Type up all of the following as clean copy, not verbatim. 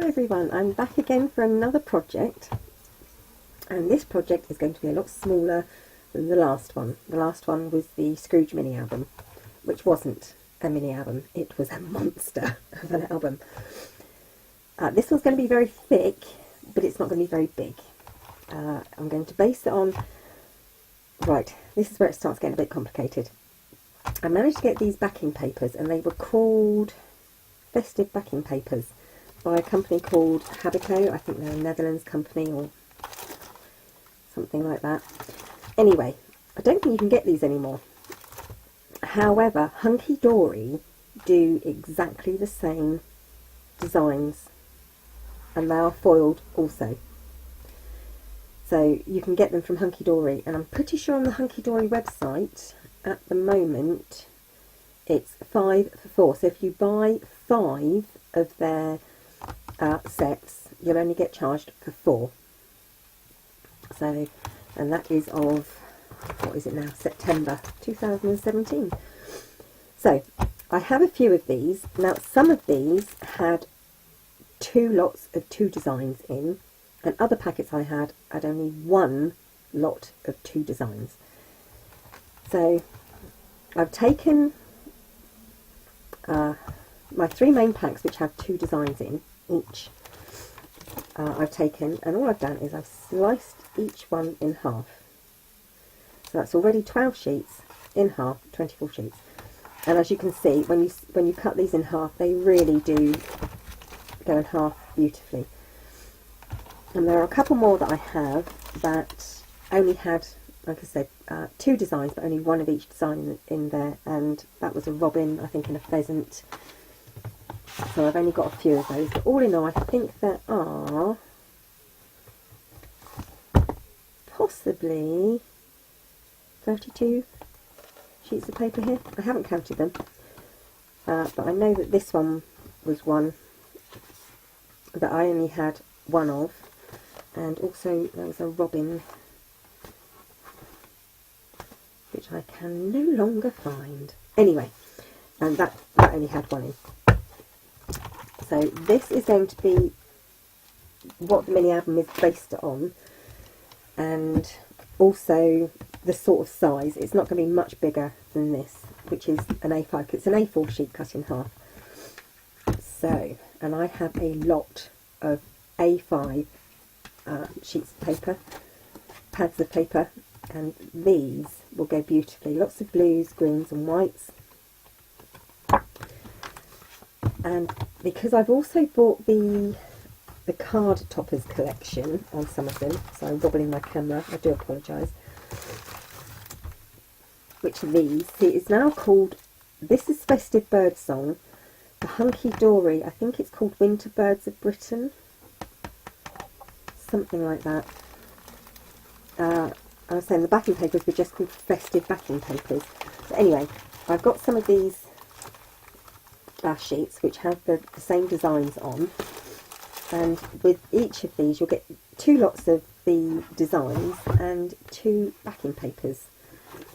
Hello everyone, I'm back again for another project, and this project is going to be a lot smaller than the last one. The last one was the Scrooge mini-album, which wasn't a mini-album, it was a monster of an album. This one's going to be very thick, but it's not going to be very big. I'm going to base it on... Right, this is where it starts getting a bit complicated. I managed to get these backing papers, and they were called Festive backing papers by a company called Habico. I think they're a Netherlands company or something like that. Anyway, I don't think you can get these anymore. However, HunkyDory do exactly the same designs, and they are foiled also. So you can get them from HunkyDory, and I'm pretty sure on the HunkyDory website at the moment it's 5 for 4. So if you buy 5 of their sets, you'll only get charged for 4. So, and that is of, what is it now, September 2017. So I have a few of these. Now some of these had 2 lots of 2 designs in, and other packets I had only 1 lot of 2 designs. So I've taken my 3 main packs, which have 2 designs in each. I've taken, and all I've done is I've sliced each one in half. So that's already 12 sheets in half, 24 sheets. And as you can see, when you cut these in half, they really do go in half beautifully. And there are a couple more that I have that only had, like I said, 2 designs, but only 1 of each design in there, and that was a robin, I think, and a pheasant. So I've only got a few of those, but all in all I think there are possibly 32 sheets of paper here. I haven't counted them, but I know that this one was one that I only had 1 of, and also there was a robin which I can no longer find. Anyway, and that only had 1 in. So this is going to be what the mini-album is based on, and also the sort of size. It's not going to be much bigger than this, which is an A5. It's an A4 sheet cut in half. So, and I have a lot of A5 sheets of paper, pads of paper, and these will go beautifully. Lots of blues, greens and whites. And because I've also bought the card toppers collection on some of them, so I'm wobbling my camera, I do apologise. Which are these. See, it's now called, this is Festive Birdsong. The HunkyDory, I think it's called Winter Birds of Britain. Something like that. I was saying the backing papers were just called Festive backing papers. But anyway, I've got some of these sheets which have the same designs on, and with each of these you'll get 2 lots of the designs and 2 backing papers.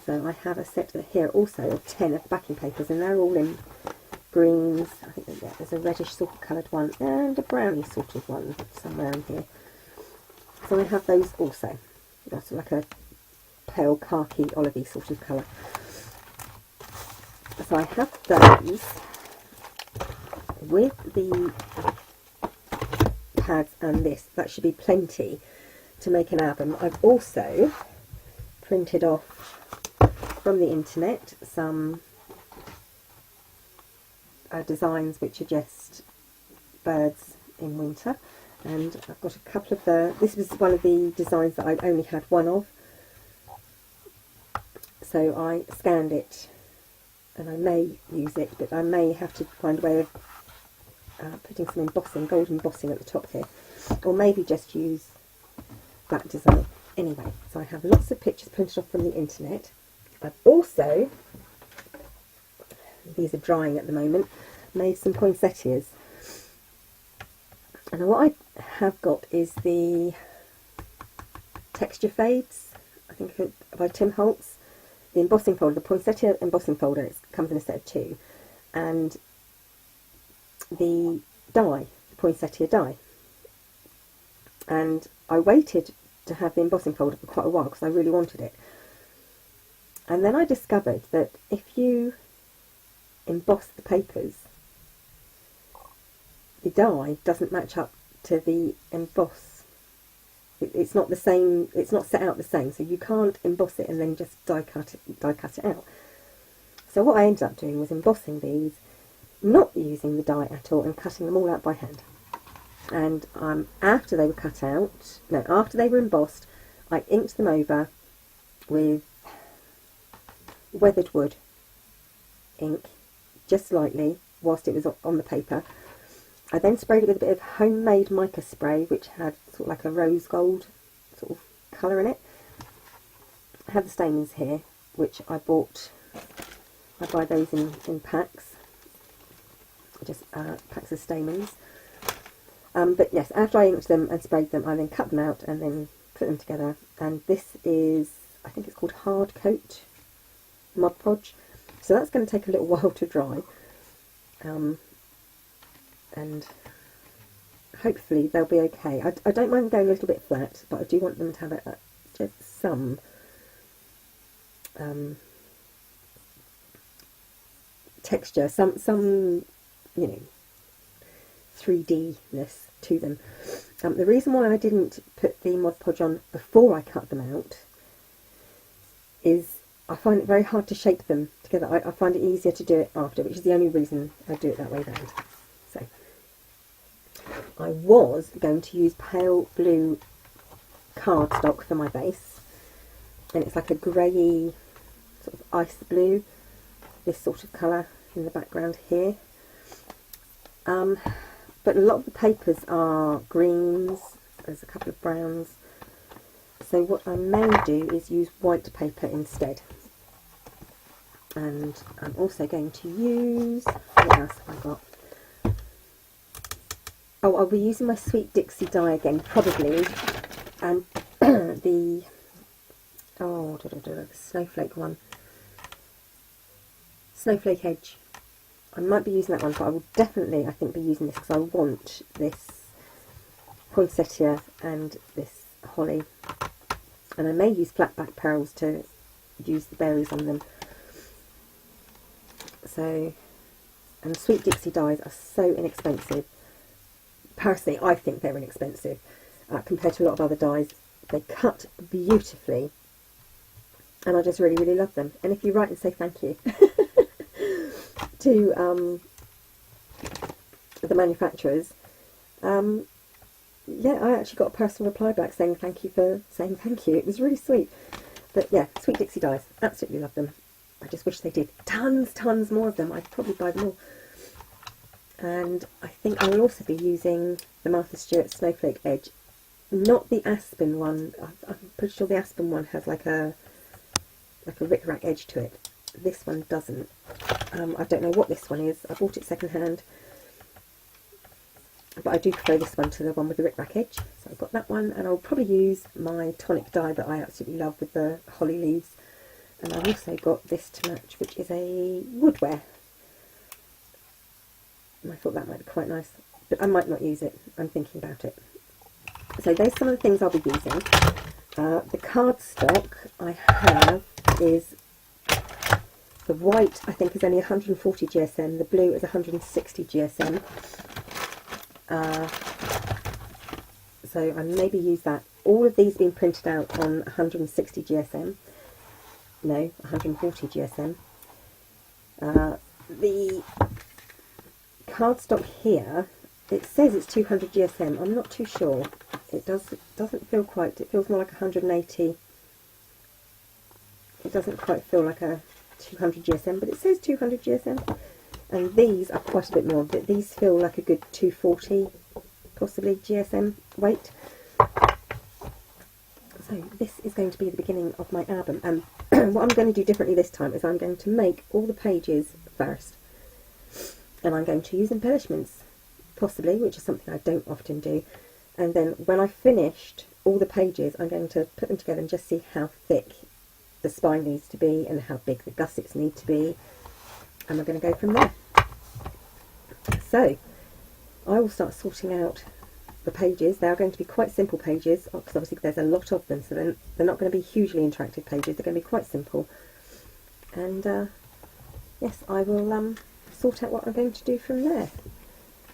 So I have a set here also of 10 of the backing papers, and they're all in greens. I think there's a reddish sort of coloured one and a browny sort of one somewhere in here. So I have those also. That's like a pale khaki olivey sort of colour. So I have those with the pads and this. That should be plenty to make an album. I've also printed off from the internet some designs which are just birds in winter, and I've got a couple of this was one of the designs that I only had 1 of, so I scanned it, and I may use it, but I may have to find a way of putting some embossing, gold embossing at the top here, or maybe just use that design. Anyway, so I have lots of pictures printed off from the internet. I've also, these are drying at the moment, made some poinsettias. And what I have got is the texture fades, I think by Tim Holtz, the embossing folder, the poinsettia embossing folder. It comes in a set of 2, and the dye, Poinsettia die. And I waited to have the embossing folder for quite a while because I really wanted it. And then I discovered that if you emboss the papers, the die doesn't match up to the emboss. It's not the same, it's not set out the same, so you can't emboss it and then just die cut it out. So what I ended up doing was embossing these, not using the die at all, and cutting them all out by hand. And after they were cut out, no, after they were embossed, I inked them over with weathered wood ink, just lightly, whilst it was on the paper. I then sprayed it with a bit of homemade mica spray, which had sort of like a rose gold sort of colour in it. I have the stamens here, which I bought. I buy those in packs, just packs of stamens. But yes, after I inked them and sprayed them, I then cut them out and then put them together. And this is, I think it's called Hard Coat Mod Podge. So that's going to take a little while to dry. And hopefully they'll be okay. I don't mind going a little bit flat, but I do want them to have just some texture, some you know, 3D-ness to them. The reason why I didn't put the Mod Podge on before I cut them out is I find it very hard to shape them together. I find it easier to do it after, which is the only reason I do it that way round. So I was going to use pale blue cardstock for my base, and it's like a greyy sort of ice blue, this sort of colour in the background here. But a lot of the papers are greens, there's a couple of browns, so what I may do is use white paper instead. And I'm also going to use, what else have I got? Oh, I'll be using my Sweet Dixie die again, probably, and the Snowflake one, Snowflake Edge. I might be using that one, but I will definitely, I think, be using this because I want this Poinsettia and this holly. And I may use flat back pearls to use the berries on them. So, and Sweet Dixie dies are so inexpensive. Personally, I think they're inexpensive compared to a lot of other dies. They cut beautifully, and I just really, really love them. And if you write and say thank you to the manufacturers, yeah, I actually got a personal reply back saying thank you for saying thank you. It was really sweet. But yeah, Sweet Dixie dies, absolutely love them. I just wish they did tons more of them. I'd probably buy them all. And I think I will also be using the Martha Stewart Snowflake Edge, not the Aspen one. I'm pretty sure the Aspen one has like a rick-rack edge to it. This one doesn't. I don't know what this one is. I bought it second hand, but I do prefer this one to the one with the rick-rack edge. So I've got that one, and I'll probably use my tonic dye that I absolutely love with the holly leaves. And I've also got this to match, which is a woodware. And I thought that might be quite nice, but I might not use it. I'm thinking about it. So there's some of the things I'll be using. The cardstock I have is, the white I think is only 140 GSM, the blue is 160 GSM. So I maybe use that. All of these being printed out on 160 GSM. No, 140 GSM. The cardstock here, it says it's 200 GSM. I'm not too sure. It doesn't feel quite. It feels more like 180. It doesn't quite feel like a 200 GSM, but it says 200 GSM. And these are quite a bit more. But these feel like a good 240, possibly GSM weight. So this is going to be the beginning of my album. And what I'm going to do differently this time is I'm going to make all the pages first. And I'm going to use embellishments, possibly, which is something I don't often do. And then when I've finished all the pages, I'm going to put them together and just see how thick the spine needs to be and how big the gussets need to be. And we're going to go from there. So, I will start sorting out the pages. They are going to be quite simple pages, because obviously there's a lot of them, so they're not going to be hugely interactive pages. They're going to be quite simple. And yes, I will sort out what I'm going to do from there.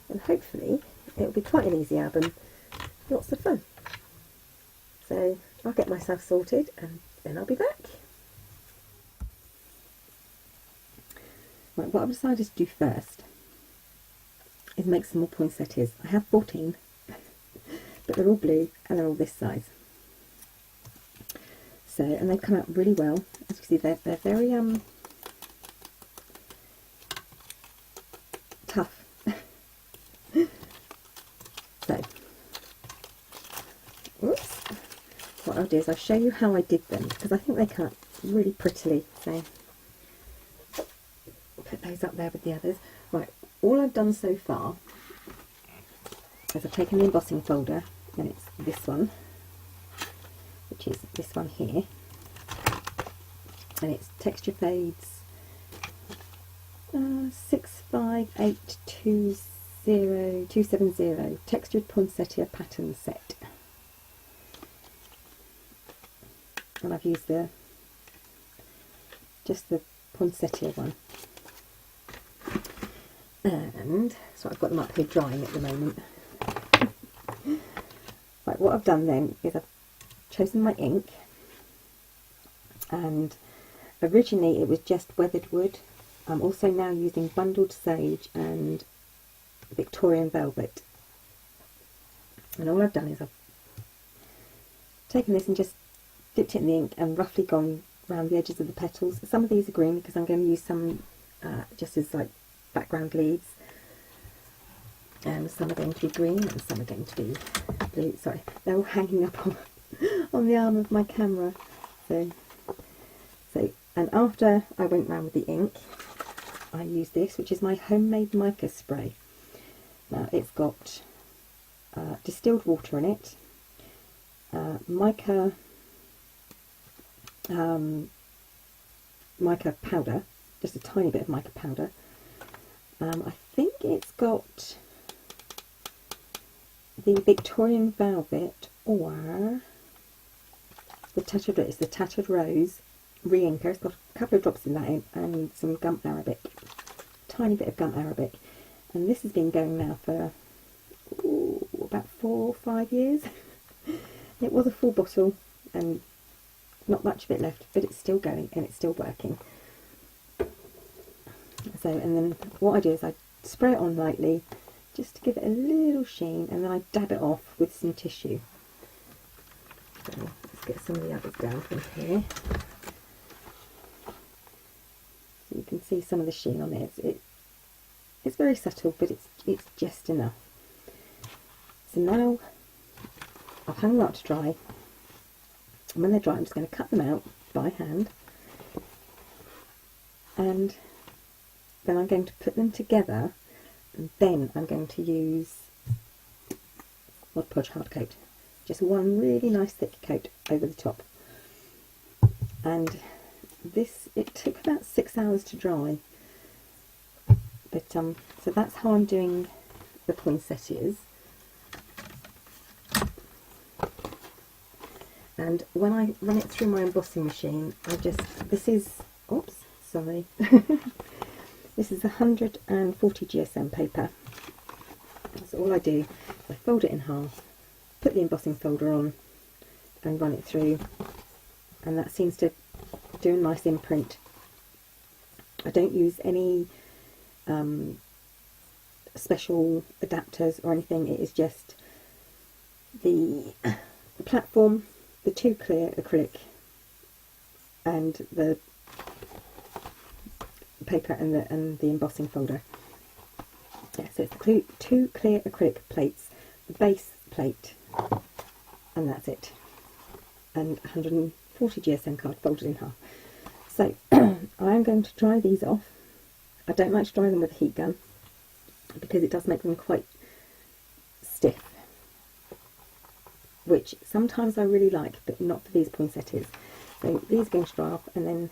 And hopefully it'll be quite an easy album. Lots of fun. So I'll get myself sorted and then I'll be back. Right, what I've decided to do first is make some more poinsettias. I have 14, but they're all blue and they're all this size. So, and they've come out really well. As you see, they're very tough. So, whoops. What I'll do is I'll show you how I did them, because I think they come out really prettily. So, put those up there with the others. Right, all I've done so far is I've taken the embossing folder, and it's this one, which is this one here, and it's Texture Fades 65820270 Textured Poinsettia Pattern Set. And I've used just the poinsettia one. And so I've got them up here drying at the moment. Right, what I've done then is I've chosen my ink, and originally it was just weathered wood. I'm also now using bundled sage and Victorian velvet. And all I've done is I've taken this and just dipped it in the ink and roughly gone around the edges of the petals. Some of these are green because I'm going to use some just as like background leaves, and some are going to be green and some are going to be blue. Sorry, they're all hanging up on the arm of my camera. So and after I went round with the ink, I used this, which is my homemade mica spray. Now it's got distilled water in it, mica powder, just a tiny bit of mica powder. I think it's got the Victorian velvet or the tattered rose re-inker. It's got a couple of drops in that and some gum arabic, tiny bit of gum arabic, and this has been going now for about 4 or 5 years. It was a full bottle and not much of it left, but it's still going and it's still working. So, and then what I do is I spray it on lightly just to give it a little sheen, and then I dab it off with some tissue. So let's get some of the others down from here. So you can see some of the sheen on it. It's very subtle, but it's just enough. So now I've hung them up to dry, and when they're dry I'm just going to cut them out by hand, and then I'm going to put them together, and then I'm going to use Mod Podge hard coat, just one really nice thick coat over the top. And this, it took about 6 hours to dry, but so that's how I'm doing the poinsettias. And when I run it through my embossing machine, this is this is 140 GSM paper. So all I do is I fold it in half, put the embossing folder on and run it through, and that seems to do a nice imprint. I don't use any special adapters or anything. It is just the platform, the 2 clear acrylic, and the paper and the embossing folder. Yeah, so it's the 2 clear acrylic plates, the base plate, and that's it. And 140 GSM card folded in half. So I'm going to dry these off. I don't like to dry them with a heat gun because it does make them quite stiff, which sometimes I really like, but not for these poinsettias. So these are going to dry off, and then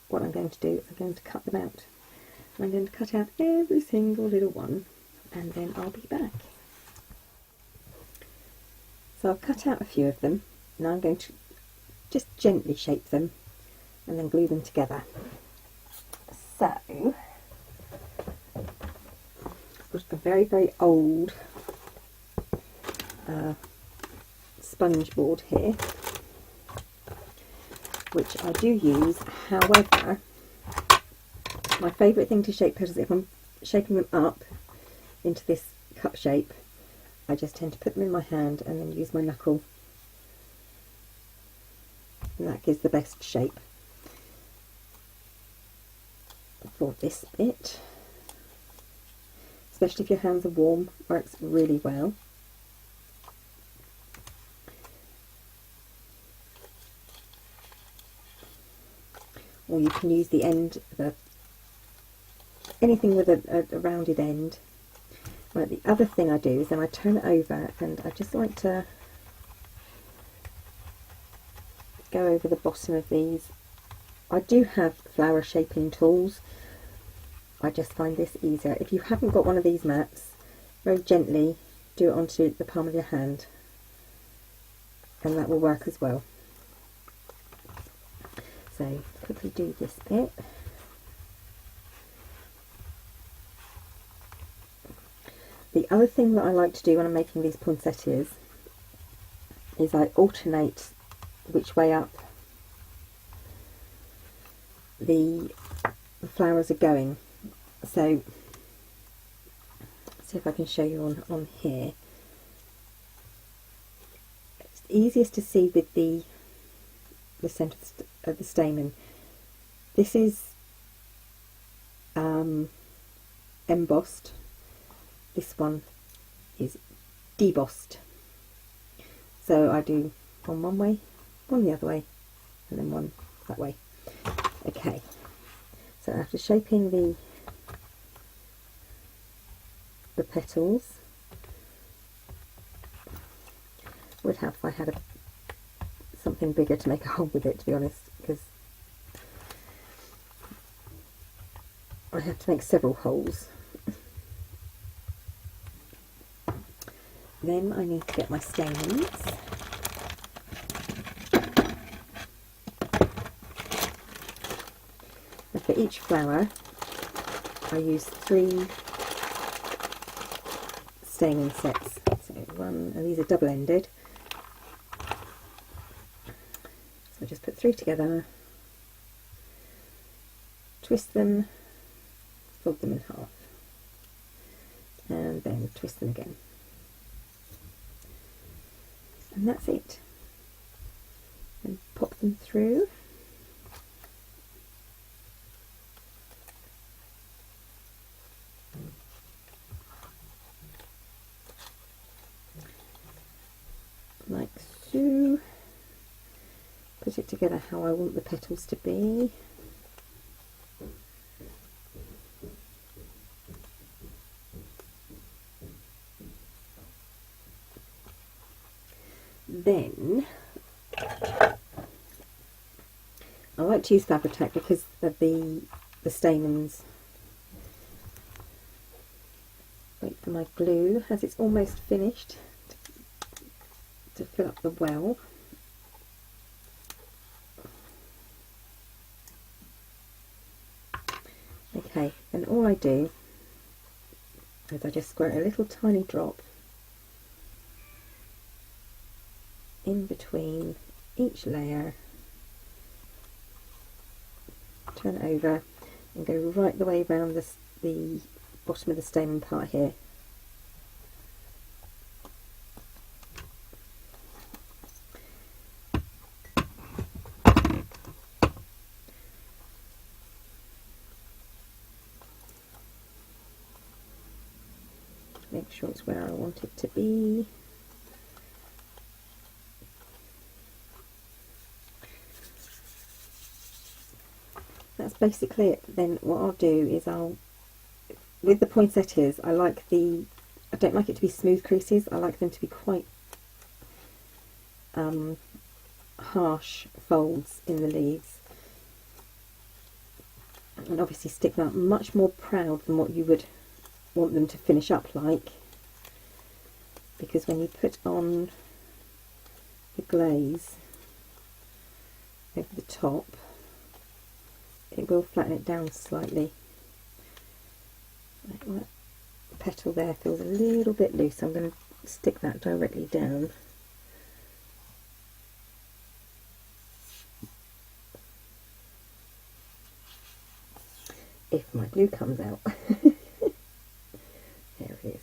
what I'm going to do is I'm going to cut them out. And I'm going to cut out every single little one and then I'll be back. So I've cut out a few of them. Now I'm going to just gently shape them and then glue them together. So I've got a very, very old sponge board here, which I do use. However, my favourite thing to shape petals, if I'm shaping them up into this cup shape, I just tend to put them in my hand and then use my knuckle, and that gives the best shape for this bit. Especially if your hands are warm, works really well. Or you can use the end, anything with a rounded end. Right, the other thing I do is then I turn it over and I just like to go over the bottom of these. I do have flower shaping tools. I just find this easier. If you haven't got one of these mats, very gently do it onto the palm of your hand, and that will work as well. So quickly do this bit. The other thing that I like to do when I'm making these poinsettias is I alternate which way up the flowers are going. So see if I can show you on here. It's easiest to see with the centre of the stamen. This is embossed. This one is debossed. So I do one way, one the other way, and then one that way. Okay, so after shaping the petals, would have if I had something bigger to make a hole with it, to be honest, because I have to make several holes. Then I need to get my stamens. And for each flower I use 3 stamen sets. So one, and these are double-ended. So I just put 3 together, twist them, fold them in half, and then twist them again. And that's it. And pop them through. Like so. Put it together how I want the petals to be. Then I like to use Fabri-Tac because of the stamens. Wait for my glue as it's almost finished to fill up the well. Okay, and all I do is I just squirt a little tiny drop in between each layer, turn it over and go right the way around the bottom of the stamen part here. Make sure it's where I want it to be. That's basically it. Then what I'll do is with the poinsettias, I don't like it to be smooth creases. I like them to be quite harsh folds in the leaves, and obviously stick them out much more proud than what you would want them to finish up like, because when you put on the glaze over the top, it will flatten it down slightly. That petal there feels a little bit loose. I'm going to stick that directly down. If my glue comes out. There it is.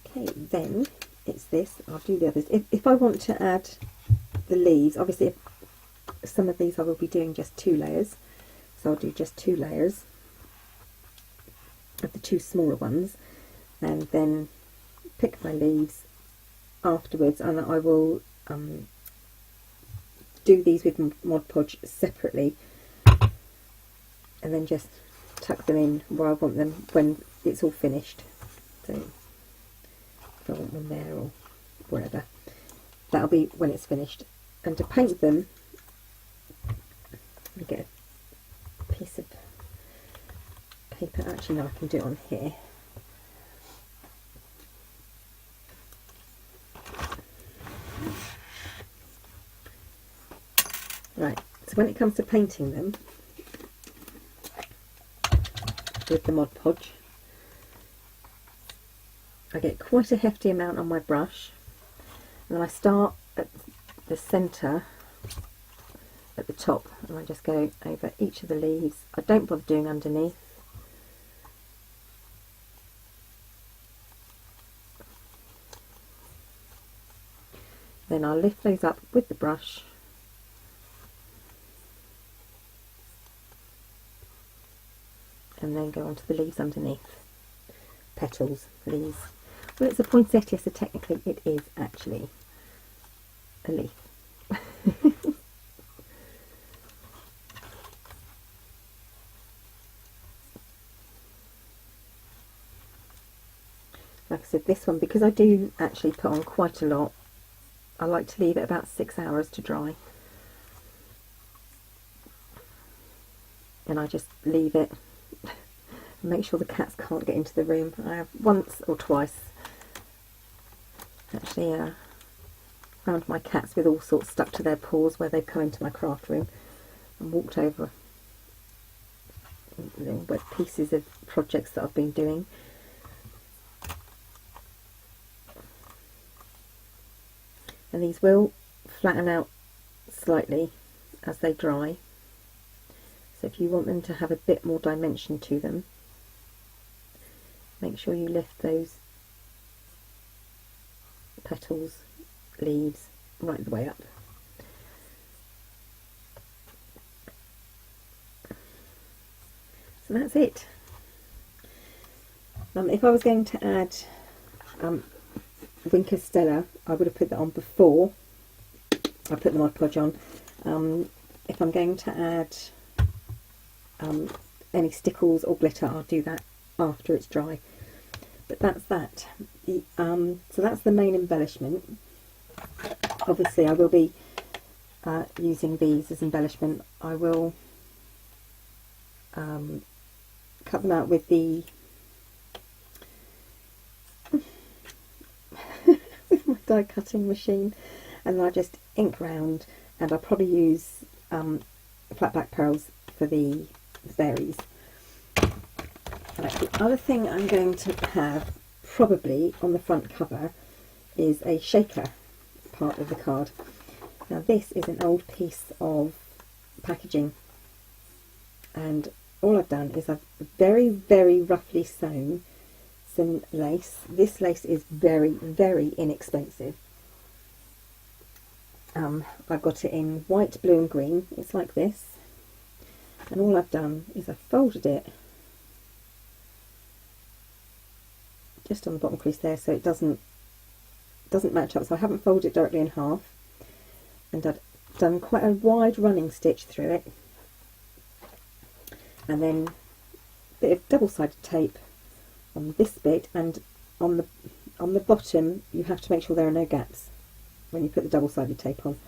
Okay, then it's this. I'll do the others. If I want to add the leaves, obviously some of these I will be doing just 2 layers. So I'll do just 2 layers of the 2 smaller ones, and then pick my leaves afterwards, and I will do these with Mod Podge separately, and then just tuck them in where I want them when it's all finished. So if I want one there or wherever, that'll be when it's finished. And to paint them, let me get a piece of paper. Actually, no, I can do it on here. Right, so when it comes to painting them with the Mod Podge, I get quite a hefty amount on my brush, and then I start at the centre at the top, and I just go over each of the leaves. I don't bother doing underneath. Then I'll lift those up with the brush and then go on to the leaves underneath. Petals, leaves. Well, it's a poinsettia, so technically it is actually a leaf. Like I said, this one, because I do actually put on quite a lot, I like to leave it about 6 hours to dry. And I just leave it. Make sure the cats can't get into the room. I have once or twice actually found my cats with all sorts stuck to their paws where they've come into my craft room and walked over wet pieces of projects that I've been doing. And these will flatten out slightly as they dry. So if you want them to have a bit more dimension to them, make sure you lift those petals, leaves, right the way up. So that's it. If I was going to add Winker Stella, I would have put that on before I put the Mod Podge on. If I'm going to add any stickles or glitter, I'll do that after it's dry. But that's that. So that's the main embellishment. Obviously I will be using these as embellishment. I will cut them out with the with my die cutting machine, and I just ink round, and I'll probably use flat black pearls for the berries. Right, the other thing I'm going to have probably on the front cover is a shaker part of the card. Now this is an old piece of packaging, and all I've done is I've very, very roughly sewn some lace. This lace is very, very inexpensive. I've got it in white, blue and green. It's like this, and all I've done is I've folded it just on the bottom crease there, so it doesn't match up. So I haven't folded it directly in half, and I've done quite a wide running stitch through it, and then a bit of double-sided tape on this bit, and on the on the bottom you have to make sure there are no gaps when you put the double-sided tape on.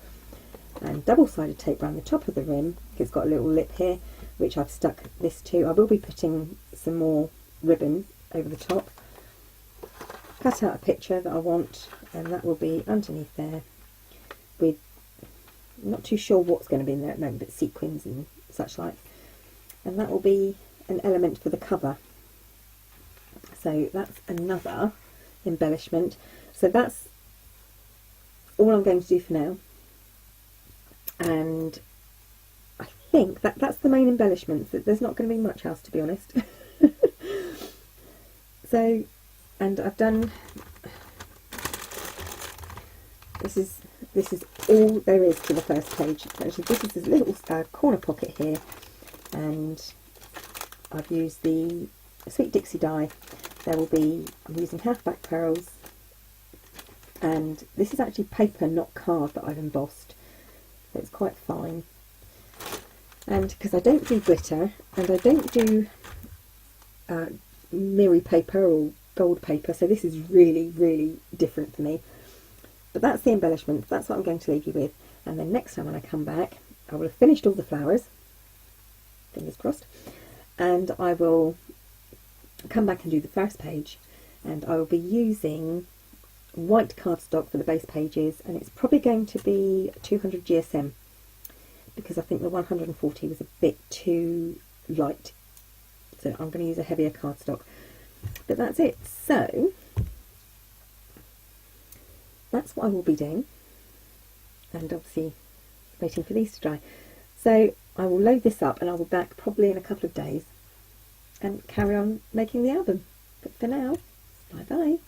And double-sided tape around the top of the rim, it's got a little lip here which I've stuck this to. I will be putting some more ribbon over the top. Cut out a picture that I want, and that will be underneath there with, I'm not too sure what's going to be in there at the moment, but sequins and such like. And that will be an element for the cover. So that's another embellishment. So that's all I'm going to do for now. And I think that's the main embellishments. There's not going to be much else, to be honest. So, and I've done, this is all there is to the first page. Actually, this is this little corner pocket here, and I've used the Sweet Dixie die. There will be, I'm using half-back pearls, and this is actually paper, not card, that I've embossed, so it's quite fine. And because I don't do glitter, and I don't do mirror paper or gold paper, so this is really, really different for me. But that's the embellishment, that's what I'm going to leave you with. And then next time when I come back, I will have finished all the flowers, fingers crossed, and I will come back and do the first page, and I will be using white cardstock for the base pages, and it's probably going to be 200 GSM because I think the 140 was a bit too light, so I'm going to use a heavier cardstock. But that's it. So that's what I will be doing, and obviously waiting for these to dry. So I will load this up and I will be back probably in a couple of days and carry on making the album. But for now, bye bye.